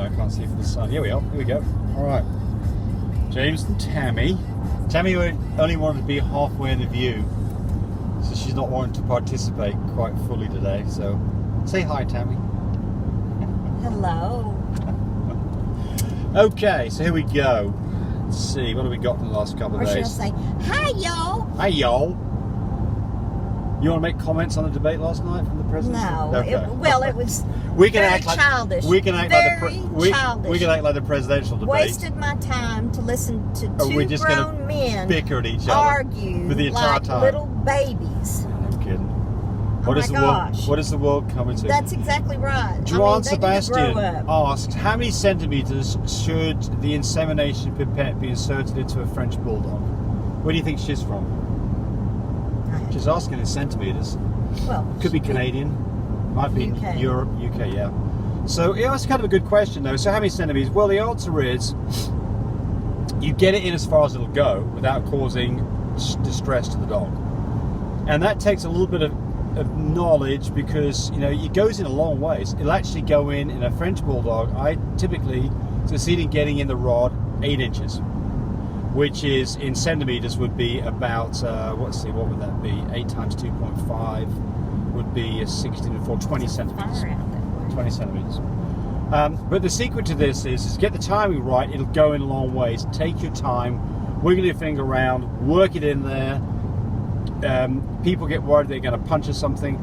I can't see from the sun. Here we are. Here we go. All right. James and Tammy. Tammy only wanted to be halfway in the view, so she's not wanting to participate quite fully today. So say hi, Tammy. Hello. Okay, so here we go. Let's see, what have we got in the last couple of days? Or should I say, hi, y'all? Hi, y'all. You want to make comments on the debate last night from the president? No. Okay. It was we can very act like, childish. We can act childish. We can act like the presidential debate. Wasted my time to listen to We're two just grown men bicker at each other argue for the entire like time. little babies. No kidding. Oh my gosh. What is the world coming to? That's exactly right. Juan they Sebastian need to grow up. asks, how many centimetres should the insemination pipette be inserted into a French bulldog? Where do you think she's from? She's asking in centimetres. Well, could be Canadian, might be UK. Europe, UK, yeah. So yeah, it's kind of a good question though. So how many centimetres? Well, the answer is you get it in as far as it'll go without causing distress to the dog, and that takes a little bit of knowledge because it goes in a long ways. It'll actually go in a French bulldog. I typically succeed in getting in the rod 8 inches, which is in centimeters would be about let's see, what would that be? 8 times 2.5 would be 16 and 4, 20 centimeters. 20 centimeters. But the secret to this is get the timing right. It'll go in a long ways. Take your time, wiggle your finger around, work it in there. People get worried they're going to punch or something.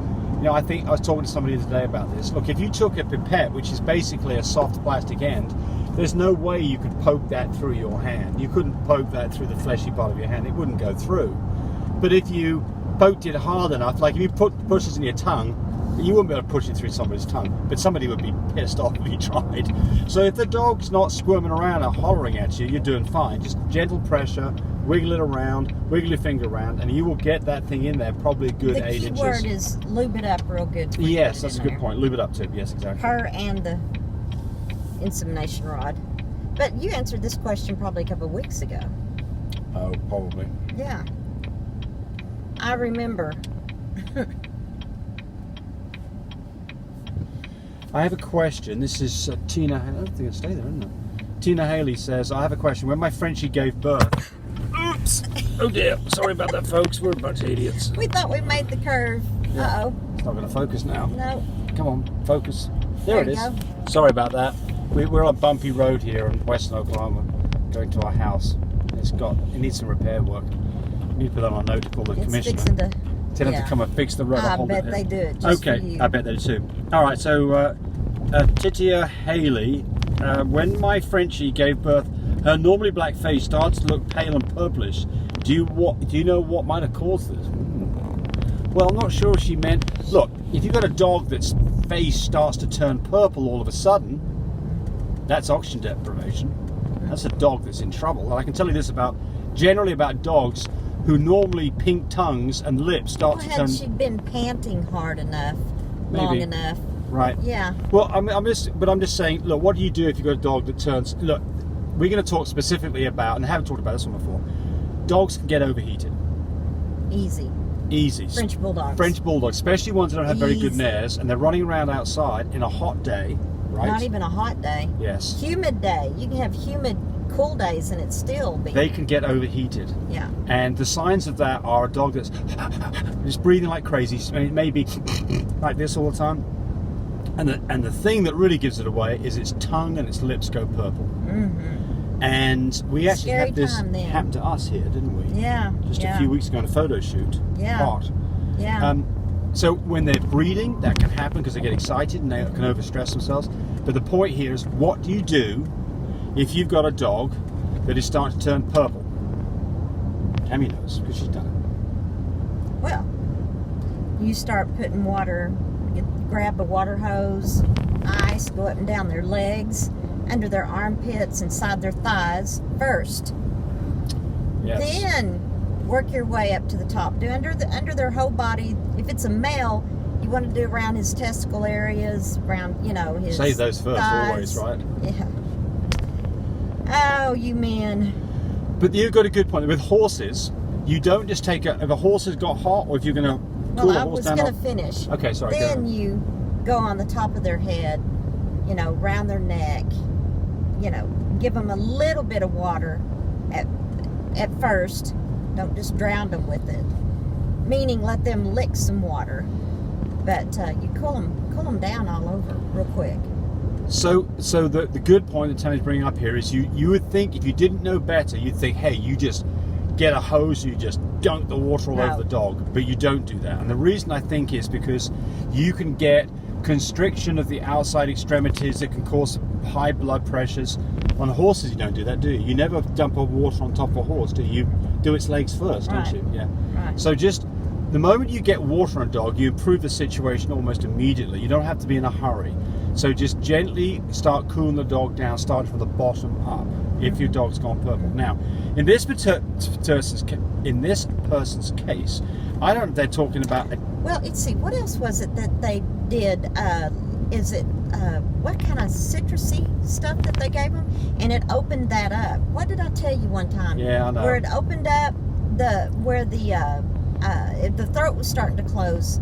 I think I was talking to somebody today about this. Look, if you took a pipette, which is basically a soft plastic end, there's no way you could poke that through your hand. You couldn't poke that through the fleshy part of your hand. It wouldn't go through. But if you poked it hard enough, like if you push this in your tongue, you wouldn't be able to push it through somebody's tongue. But somebody would be pissed off if you tried. So if the dog's not squirming around or hollering at you, you're doing fine. Just gentle pressure, wiggle it around, wiggle your finger around, and you will get that thing in there probably a good 8 inches. The key word is lube it up real good. Yes, that's a good point. Lube it up too. Yes, exactly. Her and the insemination rod. But you answered this question probably a couple of weeks ago. Oh, probably. Yeah. I remember. I have a question. This is Tina. I don't think it'll stay there, isn't it? Tina Haley says, I have a question. When my Frenchie gave birth. Oops. Oh dear. Sorry about that, folks. We're a bunch of idiots. We thought we made the curve. Yeah. Uh-oh. It's not going to focus now. No. Come on, focus. There it is. Go. Sorry about that. We're on a bumpy road here in western Oklahoma, going to our house. It needs some repair work. We need to put on our note to call the commissioner. Tell them to come and fix the road. I bet they do it just okay, for you. I bet they do too. All right, so Titia Haley, when my Frenchie gave birth, her normally black face starts to look pale and purplish. Do you know what might have caused this? Well, I'm not sure if she meant. Look, if you've got a dog that's face starts to turn purple all of a sudden, that's oxygen deprivation. That's a dog that's in trouble. And I can tell you this generally about dogs who normally pink tongues and lips start to turn. Had she been panting hard enough, long enough? Right. Yeah. Well, I'm just saying. Look, what do you do if you've got a dog that turns? Look, we're going to talk specifically about, and I haven't talked about this one before. Dogs can get overheated. Easy. French bulldogs, especially ones that don't have very good nares, and they're running around outside in a hot day. Right. Not even a hot day. Yes. Humid day. You can have humid, cool days, and it still be. They can get overheated. Yeah. And the signs of that are a dog that's just breathing like crazy. Maybe like this all the time. And the thing that really gives it away is its tongue and its lips go purple. Mm-hmm. And we actually had this happen to us here, didn't we? Yeah. Just a few weeks ago on a photo shoot. Yeah. Hot. Yeah. So when they're breeding, that can happen because they get excited and they can overstress themselves. But the point here is, what do you do if you've got a dog that is starting to turn purple? Tammy knows because she's done it. Well, you start putting water. Grab a water hose, ice, go up and down their legs, under their armpits, inside their thighs first. Yes. Then work your way up to the top. Do under their whole body. If it's a male, you want to do around his testicle areas, around his. Save those first, thighs. always, right? Yeah. Oh, you men. But you've got a good point. With horses, you don't just take if a horse has got hot, or if you're going to. Well, I was going to finish. Okay, sorry. Then you go on the top of their head, round their neck, give them a little bit of water at first. Don't just drown them with it. Meaning let them lick some water. But you cool them down all over real quick. So the good point that Tammy's bringing up here is you would think, if you didn't know better, you'd think, hey, you just get a hose, you just dunk the water all over the dog, but you don't do that. And the reason I think is because you can get constriction of the outside extremities that can cause high blood pressures. On horses, you don't do that, do you? You never dump a water on top of a horse, do you? Do its legs first, don't you? Yeah. Right. So just the moment you get water on a dog, you improve the situation almost immediately. You don't have to be in a hurry. So just gently start cooling the dog down, starting from the bottom up, if your dog's gone purple. Now, in this person's case, I don't know if they're talking about... Well, let's see, what else was it that they did? Is it, what kind of citrusy stuff that they gave them? And it opened that up. What did I tell you one time? Yeah, I know. Where it opened up, where the throat was starting to close.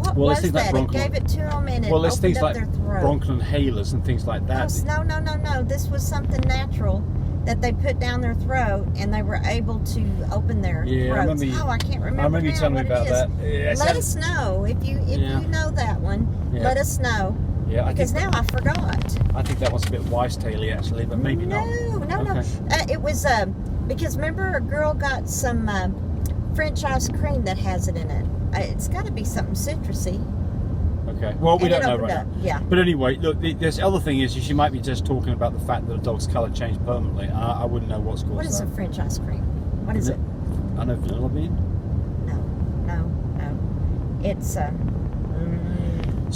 What was that? It gave it to them and it opened up their throat. Bronchial inhalers and things like that. Oh, no. This was something natural that they put down their throat and they were able to open their throats. I can't remember. I remember you telling me about that. Yeah, let us know if you know that one. Yeah. Let us know. Yeah, because now I forgot. I think that was a bit wise-taily actually, but maybe not. No. It was because remember a girl got some French ice cream that has it in it. It's got to be something citrusy. Okay. Well, we don't know right now. Yeah. But anyway, look, this other thing is she might be just talking about the fact that a dog's colour changed permanently. I wouldn't know what's caused that. What is a French ice cream? What is it? I know vanilla bean. No. It's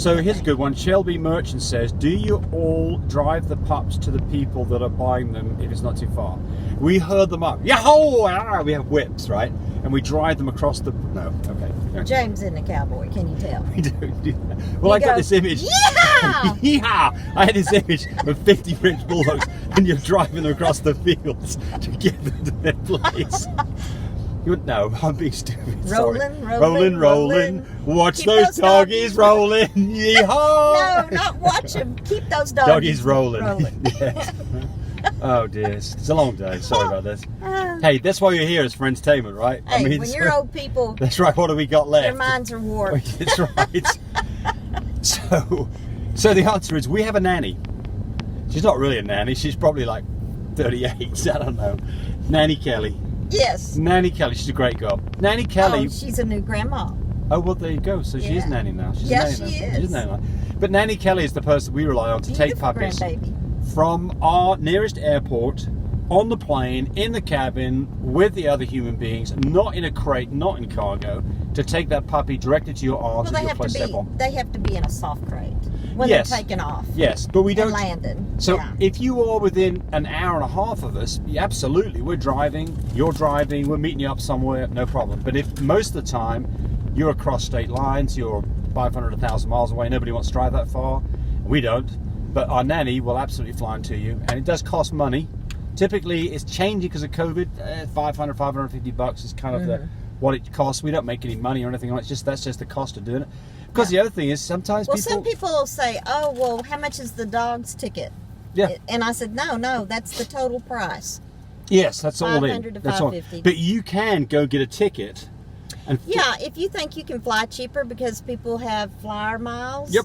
So here's a good one. Shelby Merchant says, do you all drive the pups to the people that are buying them if it's not too far? We herd them up. Yahoo! We have whips, right? And we drive them across the... No, okay. James isn't a cowboy, can you tell? We don't do that. Well, I got this image. Yeah! Yeah! I had this image of 50 French bulldogs and you're driving them across the fields to get them to their place. No, I'm being stupid. Rolling. Watch those doggies rolling. Yeehaw! No, not watch them. Keep those doggies rolling. Yes. Oh dear, it's a long day. Sorry about this. Hey, that's why you're here, is for entertainment, right? Hey, when you're old people, that's right. What do we got left? Their minds are warped. That's right. So the answer is we have a nanny. She's not really a nanny. She's probably like 38. I don't know. Nanny Kelly. Yes. Nanny Kelly. She's a great girl. Nanny Kelly. Oh, she's a new grandma. Oh, well, there you go. So she is nanny now. She's yes, a nanny she now. is. She's a nanny now. But Nanny Kelly is the person we rely on to take puppies from our nearest airport, on the plane, in the cabin, with the other human beings, not in a crate, not in cargo, to take that puppy directly to your arms and your place step on. They have to be in a soft crate when they're taken off. Yes, but we don't. Landed. So if you are within an hour and a half of us, absolutely, we're driving, you're driving, we're meeting you up somewhere, no problem. But if most of the time you're across state lines, you're 500, 1,000 miles away, nobody wants to drive that far, we don't. But our nanny will absolutely fly into you, and it does cost money. Typically, it's changing because of COVID. $500, $550 is kind of what it costs. We don't make any money or anything like that. That's just the cost of doing it. Because the other thing is sometimes some people will say, "Oh, well, how much is the dog's ticket?" Yeah. And I said, "No, that's the total price." Yes, that's all in. $500 to that's $550. But you can go get a ticket. And if you think you can fly cheaper because people have flyer miles. Yep.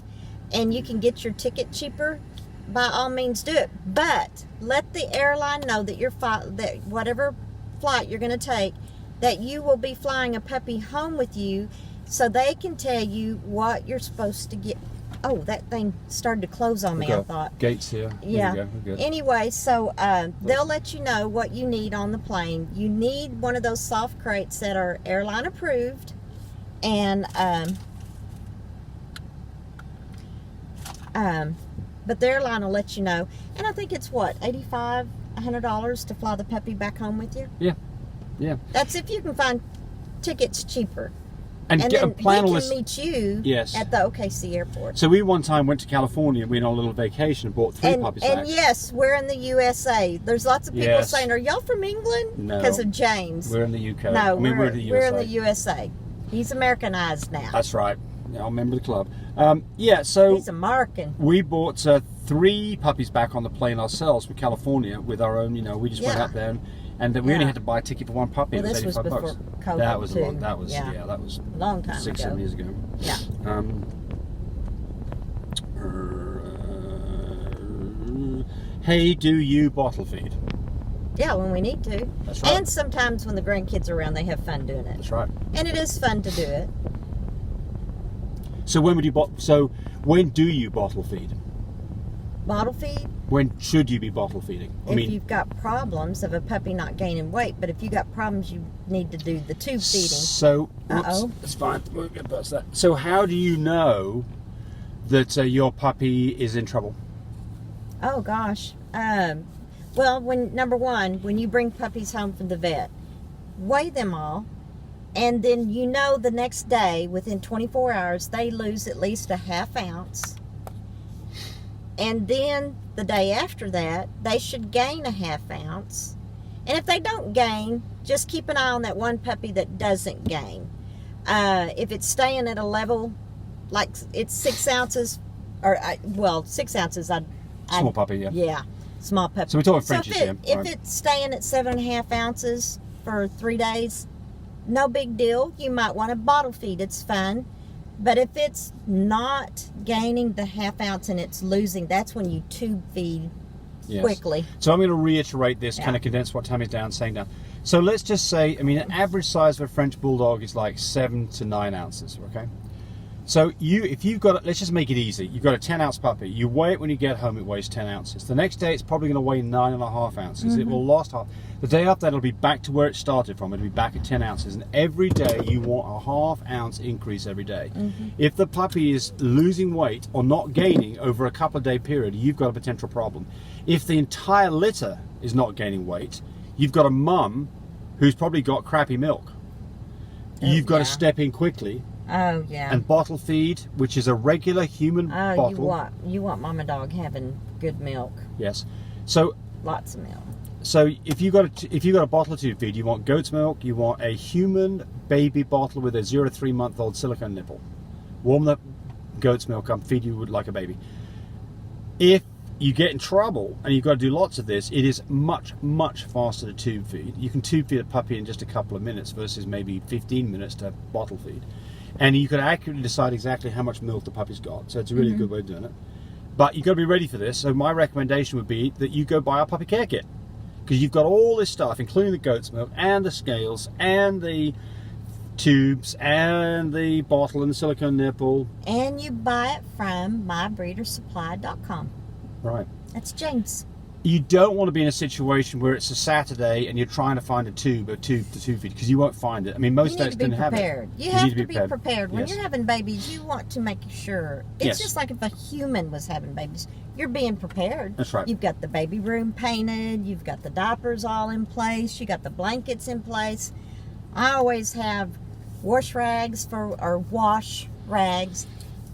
And you can get your ticket cheaper, by all means do it. But let the airline know that that whatever flight you're going to take, that you will be flying a puppy home with you, so they can tell you what you're supposed to get. Oh, that thing started to close on me. I thought gates here. Yeah. There we go. Anyway, so they'll let you know what you need on the plane. You need one of those soft crates that are airline approved, and but the airline will let you know. And I think it's what, $85, $100 to fly the puppy back home with you. Yeah. That's if you can find tickets cheaper. And then get a plan we can meet you at the OKC airport. So we one time went to California, we went on a little vacation and bought 3 puppies back. And yes, we're in the USA. There's lots of people saying, "Are y'all from England?" No. Because of James. We're in the UK. No, we're in the USA. We're in the USA. He's Americanized now. That's right. Yeah, I'll remember the club. Yeah, so He's American. we bought 3 puppies back on the plane ourselves from California with our own. We just went Yeah. up there, and we only had to buy a ticket for 1 puppy. Well, It was this was 85 before bucks. COVID That was too. that was Yeah. that was A long time 6, ago. 7 years ago. Yeah. Hey, do you bottle feed? Yeah, when we need to. That's right. And sometimes when the grandkids are around, they have fun doing it. That's right. And it is fun to do it. So when do you bottle feed? Bottle feed, When should you be bottle feeding? if you've got problems of a puppy not gaining weight, but if you got problems, you need to do the tube feeding. So, Uh-oh. that's fine. We'll get past that. So, how do you know that your puppy is in trouble? Oh gosh. Well, number one, when you bring puppies home from the vet, weigh them all, and then the next day, within 24 hours, they lose at least a ½ ounce. And then the day after that, they should gain a ½ ounce. And if they don't gain, just keep an eye on that one puppy that doesn't gain. If it's staying at a level, like it's 6 ounces, 6 ounces, Small puppy, yeah. Yeah, small puppy. So we're talking Frenchies if here. If Right. it's staying at 7½ ounces for 3 days, no big deal. You might want to bottle feed. It's fun. But if it's not gaining the ½ ounce and it's losing, that's when you tube feed Yes. quickly. So I'm going to reiterate this, Yeah. kind of condense what Tammy's saying down. So let's just say, an average size of a French Bulldog is like 7 to 9 ounces, okay? So if you've got, let's just make it easy. You've got a 10-ounce puppy. You weigh it when you get home, it weighs 10 ounces. The next day, it's probably going to weigh 9.5 ounces. It will last half. The day after that, it'll be back to where it started from. It'll be back at 10 ounces. And every day, you want a ½ ounce increase every day. If the puppy is losing weight or not gaining over a couple of day period, you've got a potential problem. If the entire litter is not gaining weight, you've got a mum who's probably got crappy milk. You've got to step in quickly Oh, yeah. and bottle feed, which is a regular human bottle. You want mama dog having good milk. Yes. So Lots of milk. if you got a bottle of tube feed, you want goat's milk. You want a human baby bottle with a 0 to 3 month old silicone nipple. Warm that goat's milk up, feed you like a baby. If you get in trouble and you've got to do lots of this, it is much, much faster to tube feed. You can tube feed a puppy in just a couple of minutes versus maybe 15 minutes to bottle feed. And you can accurately decide exactly how much milk the puppy's got. So it's a really good way of doing it. But you've got to be ready for this. So my recommendation would be that you go buy a puppy care kit. Because you've got all this stuff, including the goat's milk and the scales and the tubes and the bottle and the silicone nipple. And you buy it from mybreedersupply.com. Right. That's James. You don't want to be in a situation where it's a Saturday and you're trying to find a tube to tube feed, because you won't find it. Most days didn't have it. You have to be prepared. When Yes. you're having babies, you want to make sure. It's Yes. just like if a human was having babies. You're being prepared. That's right. You've got the baby room painted. You've got the diapers all in place. You got the blankets in place. I always have wash rags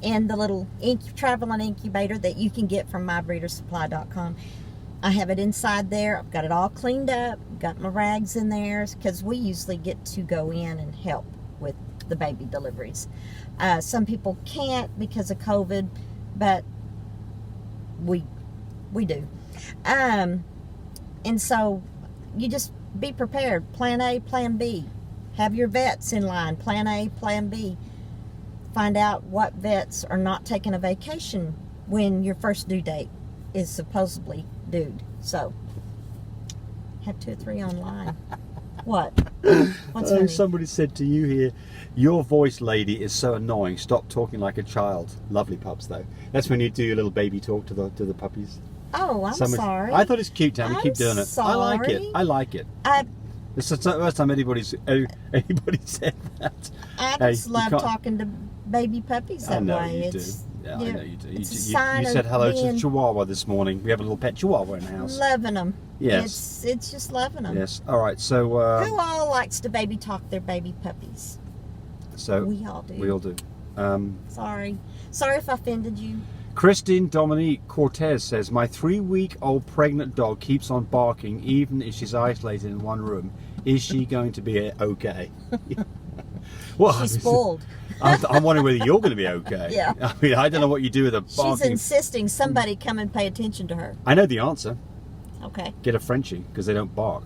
and the little traveling incubator that you can get from mybreedersupply.com. I have it inside there. I've got it all cleaned up. Got my rags in there because we usually get to go in and help with the baby deliveries. Some people can't because of COVID, but we do. And so you just be prepared. Plan A, Plan B. Have your vets in line. Plan A, Plan B. Find out what vets are not taking a vacation when your first due date is supposedly due. So, have 2 or 3 online. What? What's funny? Somebody said to you here, your voice, lady, is so annoying. Stop talking like a child. Lovely pups, though. That's when you do your little baby talk to the puppies. Oh, I'm sorry. I thought it's cute, Tammy. I'm Keep doing it. I like it. sorry. I like it. This is the first time anybody said that. I Hey, just you love can't- talking to baby puppies that I know way. you do. It's Yeah, I know you do. it's a You sign said of hello to the being- Chihuahua this morning. We have a little pet Chihuahua in the house. loving them. Yes. It's just loving them. Yes. All right. So. Who all likes to baby talk their baby puppies? So. We all do. We all do. Sorry if I offended you. Christine Dominique Cortez says, my 3-week-old pregnant dog keeps on barking even if she's isolated in one room. Is she going to be okay? Well, She's spoiled. I'm wondering whether you're going to be okay. Yeah. I mean, I don't know what you do with a barking. She's insisting somebody come and pay attention to her. I know the answer. Okay. Get a Frenchie, because they don't bark.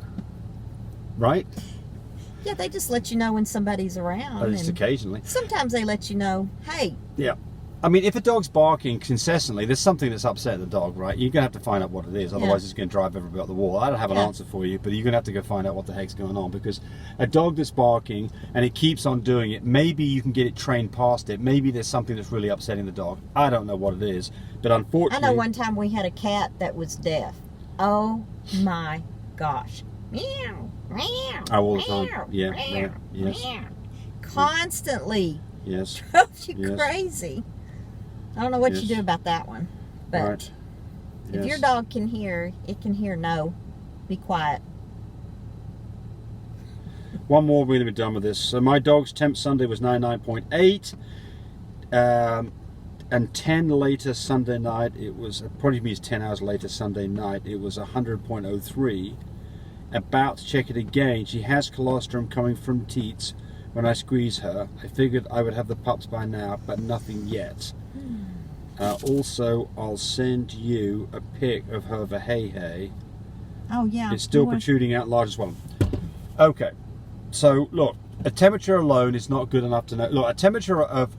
Right? Yeah, they just let you know when somebody's around. Just occasionally. Sometimes they let you know, hey. Yeah. I mean, if a dog's barking incessantly, there's something that's upsetting the dog, right? You're going to have to find out what it is. Otherwise, it's going to drive everybody up the wall. I don't have an answer for you, but you're going to have to go find out what the heck's going on. Because a dog that's barking and it keeps on doing it, maybe you can get it trained past it. Maybe there's something that's really upsetting the dog. I don't know what it is. But unfortunately... I know one time we had a cat that was deaf. Oh, my gosh. Meow, meow, all the time. meow, Yeah, meow, right. Yes. meow. Constantly. Yes. Drove you Yes. crazy. I don't know what Yes. you do about that one. But Right. if Yes. your dog can hear, it can hear no. Be quiet. One more, we're going to be done with this. So my dog's temp Sunday was 99.8. And 10 later Sunday night, it was, probably means 10 hours later Sunday night, it was 100.03. About to check it again, she has colostrum coming from teats when I squeeze her. I figured I would have the pups by now, but nothing yet. Also, I'll send you a pic of her Verhey. Oh, yeah. It's still protruding out large as well. Okay, so look, a temperature alone is not good enough to know. Look, a temperature of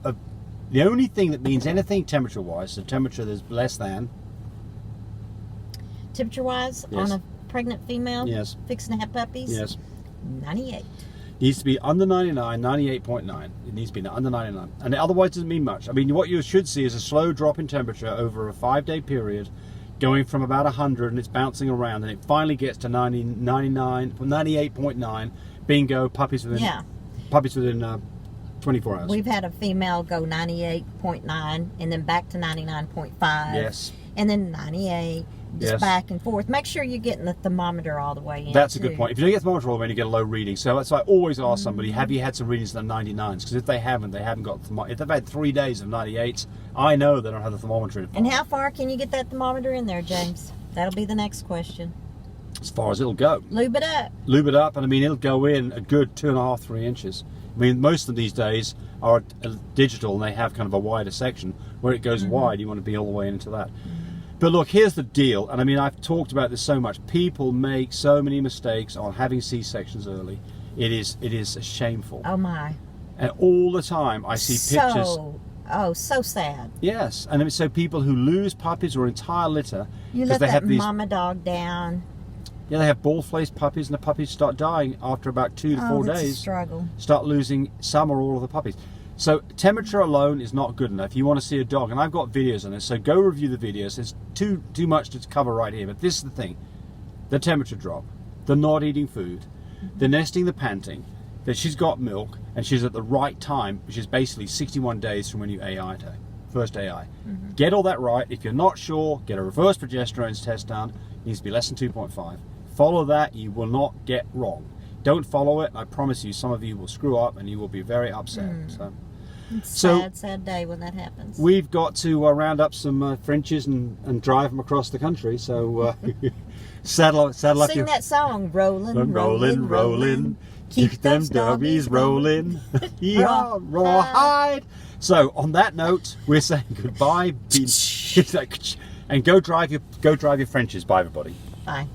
the only thing that means anything temperature-wise, the temperature that's less than. Temperature-wise, Yes. on a pregnant female, Yes. fixing to have puppies, Yes. 98. Needs to be under 99, 98.9. It needs to be under 99. And otherwise it doesn't mean much. I mean, what you should see is a slow drop in temperature over a 5-day period, going from about 100 and it's bouncing around, and it finally gets to 98.9. Bingo, puppies within 24 hours. We've had a female go 98.9 and then back to 99.5. Yes. And then 98. Just Yes. back and forth. Make sure you're getting the thermometer all the way in. That's a too. good point. If you don't get the thermometer all the way, you get a low reading. So that's why I always ask somebody, have you had some readings in the 99s? Because if they haven't got the thermometer. If they've had 3 days of 98s, I know they don't have the thermometer in. And how far can you get that thermometer in there, James? That'll be the next question. As far as it'll go. Lube it up. Lube it up, and I mean, it'll go in a good 2.5, 3 inches. I mean, most of these days are digital, and they have kind of a wider section. Where it goes wide, you want to be all the way into that. But look, here's the deal, and I mean, I've talked about this so much. People make so many mistakes on having C-sections early. It is shameful. Oh my. And all the time I see pictures. So sad. Yes, and I mean, so people who lose puppies or entire litter You because let they that have these. mama dog down. Yeah, they have bald-faced puppies, and the puppies start dying after about 2 to 4 That's a days. struggle. Start losing some or all of the puppies. So temperature alone is not good enough. You want to see a dog, and I've got videos on this, so go review the videos. It's too much to cover right here, but this is the thing. The temperature drop, the not eating food, the nesting, the panting, that she's got milk, and she's at the right time, which is basically 61 days from when you AI'd her, first AI. Get all that right. If you're not sure, get a reverse progesterone test done. It needs to be less than 2.5. Follow that, you will not get wrong. Don't follow it, I promise you, some of you will screw up and you will be very upset. It's a sad day when that happens. We've got to round up some Frenchies and drive them across the country. So saddle up Sing your... that song, rolling, Rolling, rolling, keep them doggies rolling. Yeah, rawhide. So on that note, we're saying goodbye. And go drive your Frenchies. Bye, everybody. Bye.